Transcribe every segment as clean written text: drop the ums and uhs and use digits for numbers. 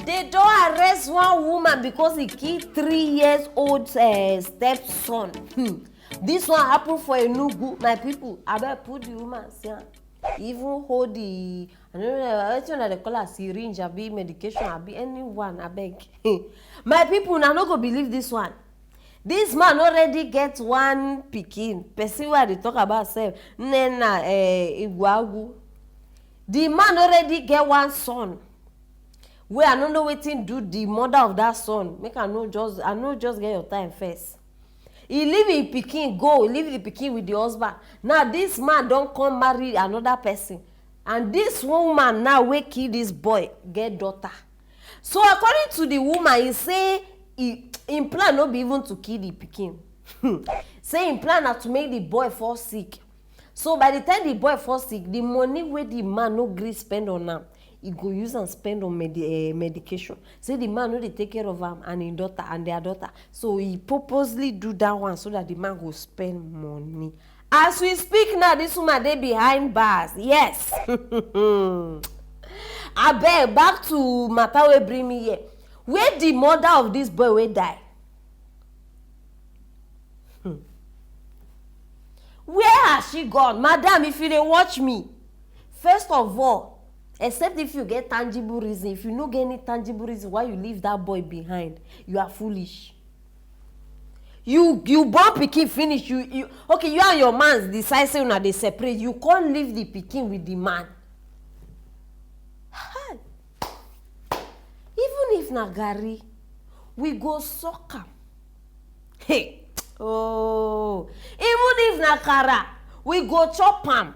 They don't arrest one woman because he killed 3 years old stepson. This one happened for Enugu. My people, I better put the woman here. Even hold the, I don't know, what they call a syringe, a be medication, a be anyone, I beg. My people, now not go believe this one. This man already gets one pikin. Person where they talk about self, Nena Iguagu. The man already get one son. Where I don't know wetin do the mother of that son. Make I know just get your time first. He leave him pikin go, leave the pikin with the husband. Now this man don't come marry another person. And this woman now wey kill this boy get daughter. So according to the woman, he say him plan no be even to kill the pikin. Say him plan na to make the boy fall sick. So by the time the boy fall sick, the money wey the man no gree spend on am, he go use and spend on medication. Say the man no dey take care of am and him daughter and their daughter. So he purposely do that one so that the man go spend money. As we speak now, this woman dey behind bars. Yes. Abeg, back to matter wey bring me here. Where the mother of this boy wey die? Where has she gone? Madam, if you dey watch me, first of all, except if you get tangible reason, if you no get any tangible reason why you leave that boy behind, you are foolish. You born pikin finish, you okay, you and your man decide say una dey separate, you can't leave the pikin with the man. Even if na garri, we go suck am. Hey, oh, even if na kara, we go chop am.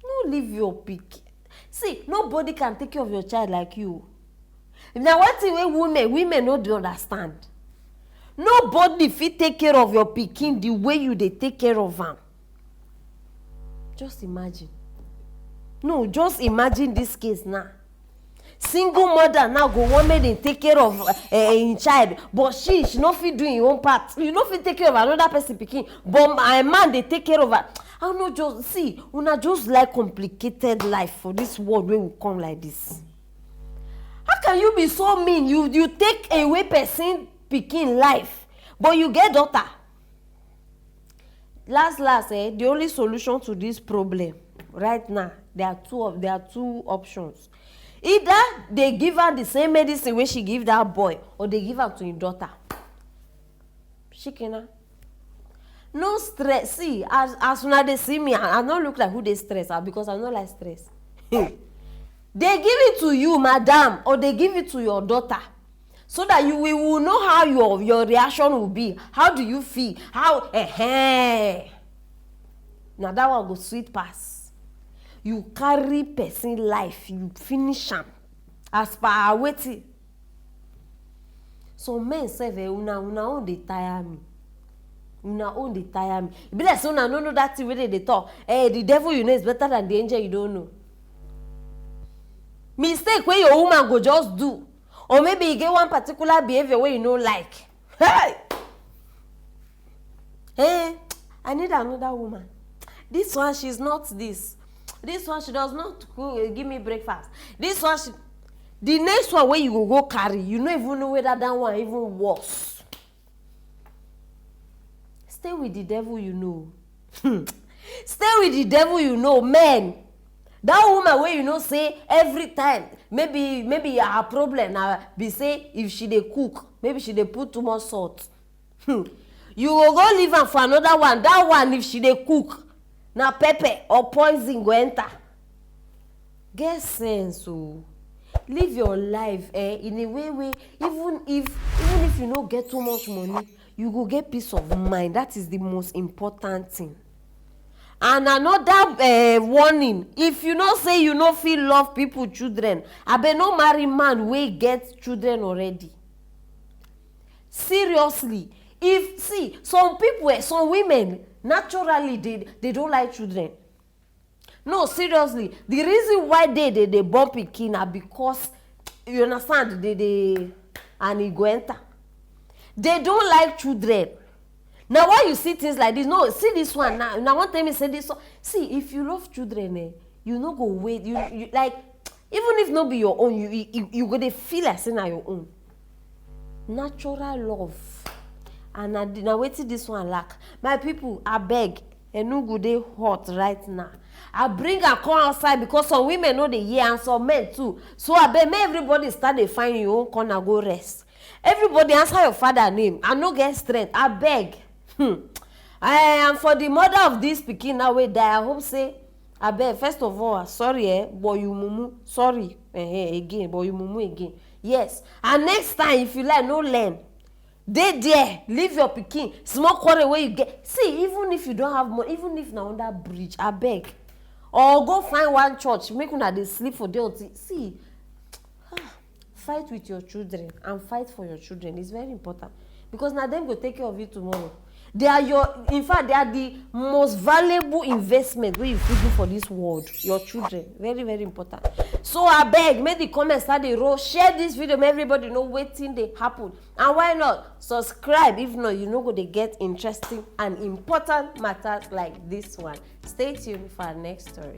No leave your pikin. See, nobody can take care of your child like you. Now, what thing wey women no dey understand. Nobody fit take care of your pikin the way you dey take care of am. Just imagine. No, just imagine this case now. Single mother now go want make dem take care of im child, but she no fit do im own part. You no fit take care of another person pikin, but my man dey take care of her. I no just see, una just like complicated life for this world wey we come like this. How can you be so mean? You take away person pikin life, but you get daughter. Last, the only solution to this problem right now, there are two options. Either they give her the same medicine wey she give that boy, or they give her to him daughter. Shikina. No stress. See, as una dey see me, I no look like who dey stress because I no like stress. They give it to you, madam, or they give it to your daughter, so that you will know how your reaction will be. How do you feel? How now that one go sweet pass. You carry person life, you finish am as per wetin. So men sef una own dey tire me. Una own dey tire me. E be like say una no know that thing wey dey talk. The devil you know is better than the angel you don't know. Mistake wey your woman go just do, or maybe you get one particular behavior wey you no like. Hey, I need another woman. This one, she's not this. This one, she does not give me breakfast. This one, the next one where you go carry, you don't even know whether that one even worse. Stay with the devil you know. Stay with the devil you know, man. That woman where you know say every time, maybe her problem now be say if she dey cook, maybe she dey put too much salt. You will go leave her for another one. That one, if she dey cook, na pepper or poison go enter. Get sense, oh. Live your life in a way where even if you no get too much money, you go get peace of mind. That is the most important thing. And another warning, if you no say you no feel love people children, abeg no marry man wey get children already. Seriously, some people, some women, naturally they don't like children. No, seriously, the reason why they born pikin na because, you understand, and e go enter. They don't like children. Now why you see things like this? No, see this one now one time me say this one. See, if you love children, you no go wait. You like even if no be your own, you go dey feel like say na your own. Natural love. And na wetin this one lack. My people, abeg, Enugu dey hot right now. I bring am come outside because some women no dey hear and some men too. So abeg, make everybody start dey find your own corner go rest. Everybody answer your father name. I no get strength. Abeg. And for the mother of this pikin now wey die, I hope say abeg, first of all, sorry but you mumu. Sorry again, but you mumu again. Yes. And next time, if you like, no learn. Dey there, leave your pikin. Small quarrel wey you get. See, even if you don't have money, even if na under bridge, abeg. Or go find one church, make una dey sleep for there until. See, fight with your children and fight for your children is very important, because na them go take care of you tomorrow. They are in fact, they are the most valuable investment wey you fit do for this world. Your children, very, very important. So abeg, make the comments start dey roll. Share this video, make everybody know wetin dey happen. And why not subscribe? If not, you no go dey get interesting and important matters like this one. Stay tuned for our next story.